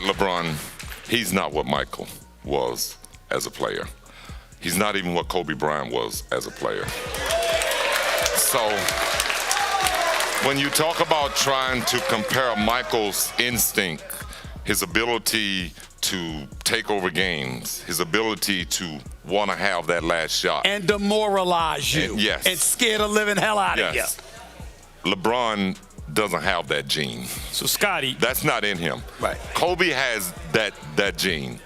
LeBron, he's not what Michael was as a player. He's not even what Kobe Bryant was as a player. So when you talk about trying to compare Michael's instinct, his ability to take over games, his ability to want to have that last shot. And demoralize you. And, yes. And scare the living hell out of you. LeBron doesn't have that gene. So, Scottie. That's not in him. Right. Kobe has that gene.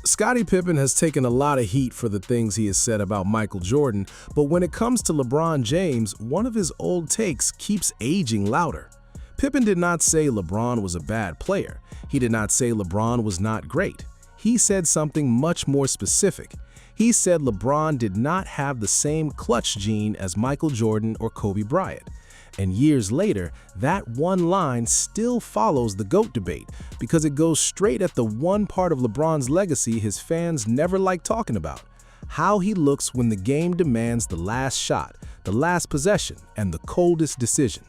Scottie Pippen has taken a lot of heat for the things he has said about Michael Jordan, but when it comes to LeBron James, one of his old takes keeps aging louder. Pippen did not say LeBron was a bad player. He did not say LeBron was not great. He said something much more specific. He said LeBron did not have the same clutch gene as Michael Jordan or Kobe Bryant. And years later, that one line still follows the GOAT debate because it goes straight at the one part of LeBron's legacy his fans never like talking about: how he looks when the game demands the last shot, the last possession, and the coldest decision.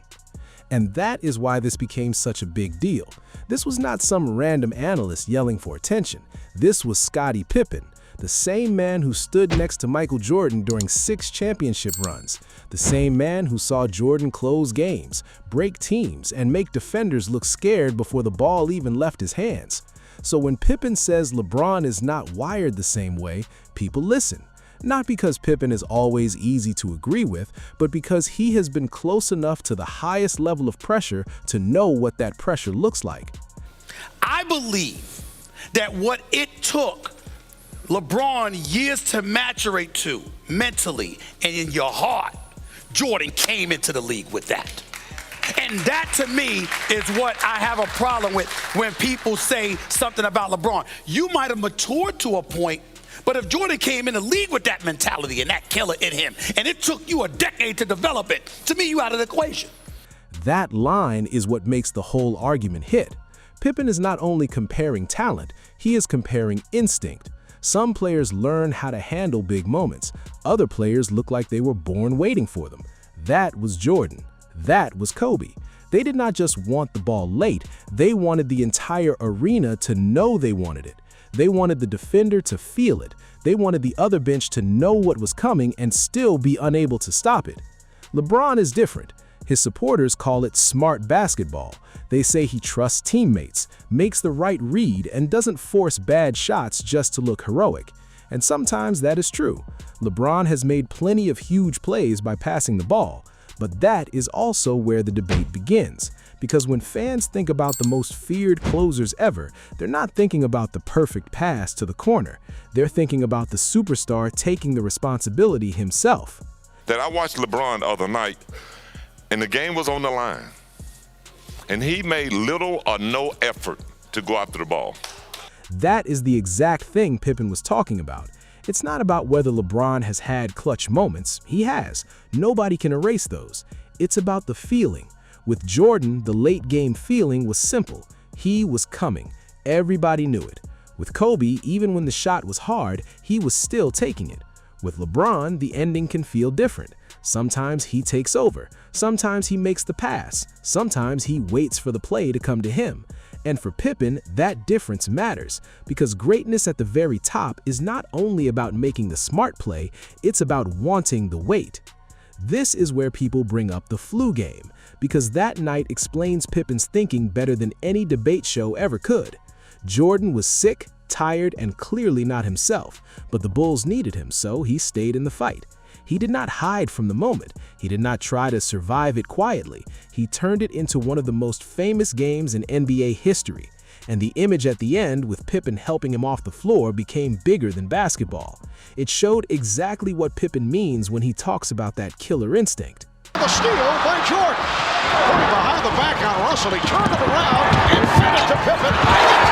And that is why this became such a big deal. This was not some random analyst yelling for attention. This was Scottie Pippen, the same man who stood next to Michael Jordan during 6 championship runs, the same man who saw Jordan close games, break teams, and make defenders look scared before the ball even left his hands. So when Pippen says LeBron is not wired the same way, people listen. Not because Pippen is always easy to agree with, but because he has been close enough to the highest level of pressure to know what that pressure looks like. I believe that what it took LeBron years to maturate to mentally and in your heart, Jordan came into the league with that. And that, to me, is what I have a problem with when people say something about LeBron. You might have matured to a point, but if Jordan came in the league with that mentality and that killer in him, and it took you a decade to develop it, to me, you out of the equation. That line is what makes the whole argument hit. Pippen is not only comparing talent, he is comparing instinct. Some players learn how to handle big moments. Other players look like they were born waiting for them. That was Jordan. That was Kobe. They did not just want the ball late, they wanted the entire arena to know they wanted it. They wanted the defender to feel it. They wanted the other bench to know what was coming and still be unable to stop it. LeBron is different. His supporters call it smart basketball. They say he trusts teammates, makes the right read, and doesn't force bad shots just to look heroic. And sometimes that is true. LeBron has made plenty of huge plays by passing the ball. But that is also where the debate begins. Because when fans think about the most feared closers ever, they're not thinking about the perfect pass to the corner. They're thinking about the superstar taking the responsibility himself. That I watched LeBron the other night, and the game was on the line. And he made little or no effort to go after the ball. That is the exact thing Pippen was talking about. It's not about whether LeBron has had clutch moments. He has. Nobody can erase those. It's about the feeling. With Jordan, the late game feeling was simple. He was coming. Everybody knew it. With Kobe, even when the shot was hard, he was still taking it. With LeBron, the ending can feel different. Sometimes he takes over. Sometimes he makes the pass. Sometimes he waits for the play to come to him. And for Pippen, that difference matters, because greatness at the very top is not only about making the smart play, it's about wanting the wait. This is where people bring up the flu game, because that night explains Pippen's thinking better than any debate show ever could. Jordan was sick, tired, and clearly not himself, but the Bulls needed him, so he stayed in the fight. He did not hide from the moment. He did not try to survive it quietly. He turned it into one of the most famous games in NBA history. And the image at the end, with Pippen helping him off the floor, became bigger than basketball. It showed exactly what Pippen means when he talks about that killer instinct. The steal by Jordan. Putting behind the back on Russell. He turned it around and fed it to Pippen.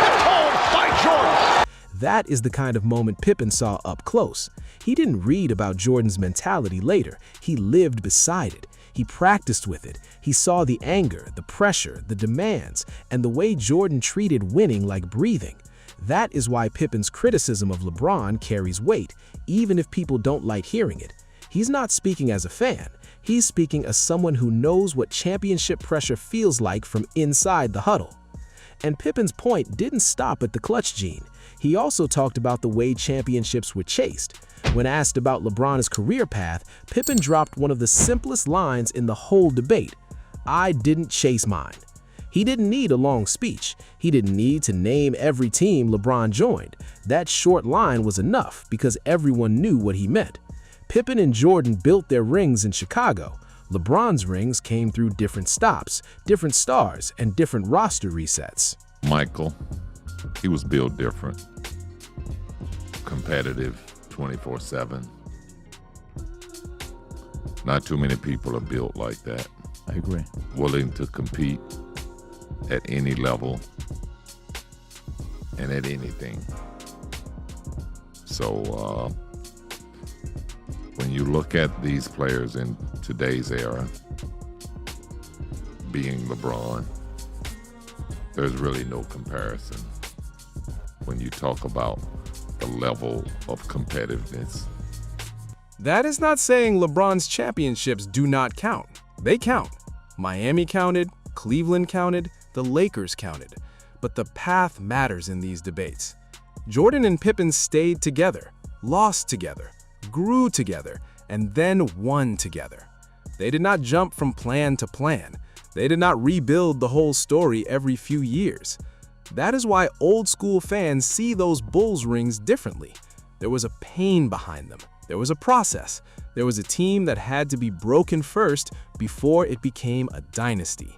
Tipped home by Jordan. That is the kind of moment Pippen saw up close. He didn't read about Jordan's mentality later. He lived beside it. He practiced with it. He saw the anger, the pressure, the demands, and the way Jordan treated winning like breathing. That is why Pippen's criticism of LeBron carries weight, even if people don't like hearing it. He's not speaking as a fan. He's speaking as someone who knows what championship pressure feels like from inside the huddle. And Pippen's point didn't stop at the clutch gene. He also talked about the way championships were chased. When asked about LeBron's career path, Pippen dropped one of the simplest lines in the whole debate: "I didn't chase mine." He didn't need a long speech. He didn't need to name every team LeBron joined. That short line was enough because everyone knew what he meant. Pippen and Jordan built their rings in Chicago. LeBron's rings came through different stops, different stars, and different roster resets. Michael, he was built different. Competitive 24/7. Not too many people are built like that. I agree. Willing to compete at any level and at anything. So when you look at these players in today's era, being LeBron, there's really no comparison when you talk about the level of competitiveness. That is not saying LeBron's championships do not count. They count. Miami counted, Cleveland counted, the Lakers counted. But the path matters in these debates. Jordan and Pippen stayed together, lost together, grew together, and then won together. They did not jump from plan to plan. They did not rebuild the whole story every few years. That is why old school fans see those Bulls rings differently. There was a pain behind them. There was a process. There was a team that had to be broken first before it became a dynasty.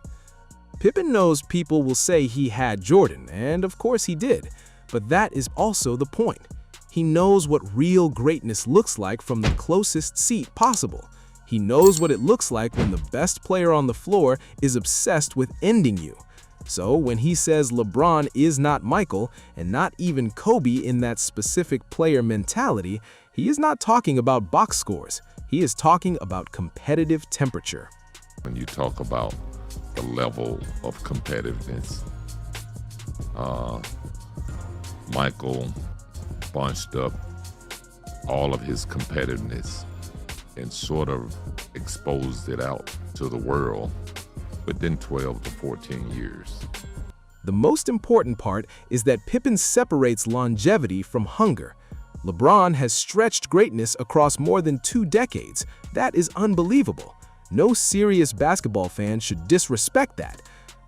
Pippen knows people will say he had Jordan, and of course he did, but that is also the point. He knows what real greatness looks like from the closest seat possible. He knows what it looks like when the best player on the floor is obsessed with ending you. So when he says LeBron is not Michael and not even Kobe in that specific player mentality, he is not talking about box scores. He is talking about competitive temperature. When you talk about the level of competitiveness, Michael bunched up all of his competitiveness and sort of exposed it out to the world within 12 to 14 years. The most important part is that Pippen separates longevity from hunger. LeBron has stretched greatness across more than 2 decades. That is unbelievable. No serious basketball fan should disrespect that.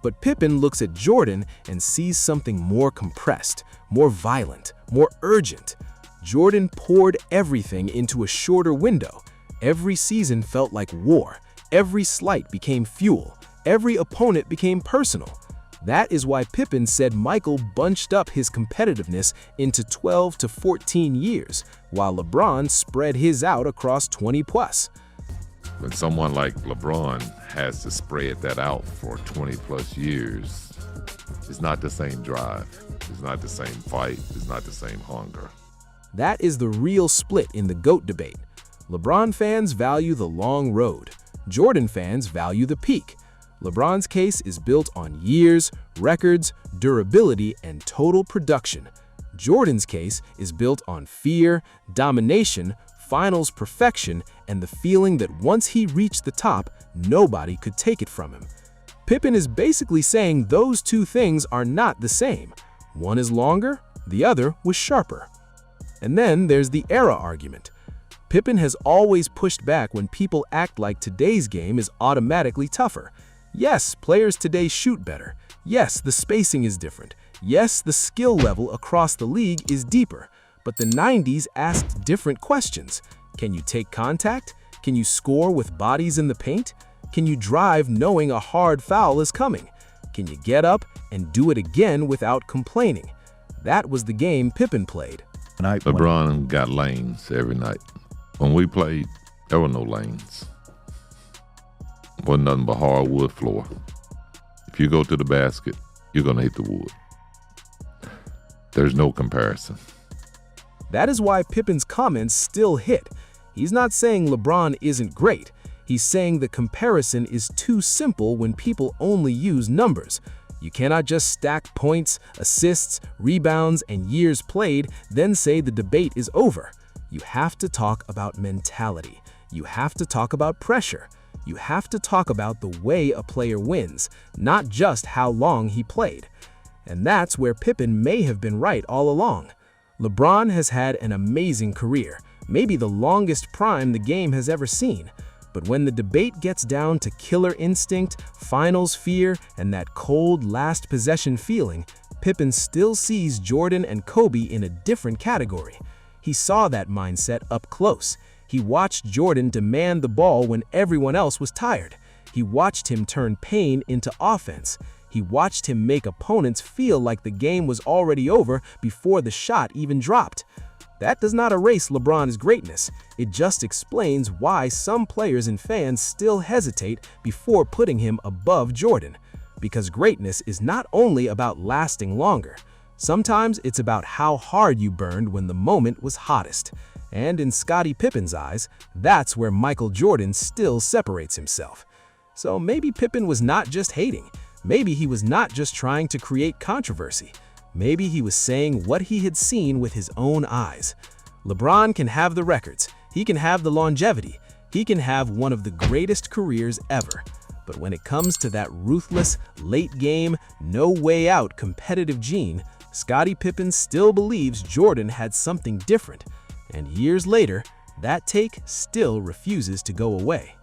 But Pippen looks at Jordan and sees something more compressed, more violent, more urgent. Jordan poured everything into a shorter window. Every season felt like war. Every slight became fuel. Every opponent became personal. That is why Pippen said Michael bunched up his competitiveness into 12 to 14 years, while LeBron spread his out across 20 plus. When someone like LeBron has to spread that out for 20 plus years, it's not the same drive, it's not the same fight, it's not the same hunger. That is the real split in the GOAT debate. LeBron fans value the long road. Jordan fans value the peak. LeBron's case is built on years, records, durability, and total production. Jordan's case is built on fear, domination, finals perfection, and the feeling that once he reached the top, nobody could take it from him. Pippen is basically saying those two things are not the same. One is longer, the other was sharper. And then there's the era argument. Pippen has always pushed back when people act like today's game is automatically tougher. Yes, players today shoot better. Yes, the spacing is different. Yes, the skill level across the league is deeper. But the 90s asked different questions. Can you take contact? Can you score with bodies in the paint? Can you drive knowing a hard foul is coming? Can you get up and do it again without complaining? That was the game Pippen played. LeBron got lanes every night. When we played, there were no lanes. Wasn't nothing but hardwood floor. If you go to the basket, you're gonna hit the wood. There's no comparison. That is why Pippen's comments still hit. He's not saying LeBron isn't great. He's saying the comparison is too simple when people only use numbers. You cannot just stack points, assists, rebounds, and years played, then say the debate is over. You have to talk about mentality. You have to talk about pressure. You have to talk about the way a player wins, not just how long he played. And that's where Pippen may have been right all along. LeBron has had an amazing career, maybe the longest prime the game has ever seen. But when the debate gets down to killer instinct, finals fear, and that cold last possession feeling, Pippen still sees Jordan and Kobe in a different category. He saw that mindset up close. He watched Jordan demand the ball when everyone else was tired. He watched him turn pain into offense. He watched him make opponents feel like the game was already over before the shot even dropped. That does not erase LeBron's greatness. It just explains why some players and fans still hesitate before putting him above Jordan. Because greatness is not only about lasting longer. Sometimes it's about how hard you burned when the moment was hottest. And in Scottie Pippen's eyes, that's where Michael Jordan still separates himself. So maybe Pippen was not just hating. Maybe he was not just trying to create controversy. Maybe he was saying what he had seen with his own eyes. LeBron can have the records, he can have the longevity, he can have one of the greatest careers ever. But when it comes to that ruthless, late-game, no-way-out competitive gene, Scottie Pippen still believes Jordan had something different. And years later, that take still refuses to go away.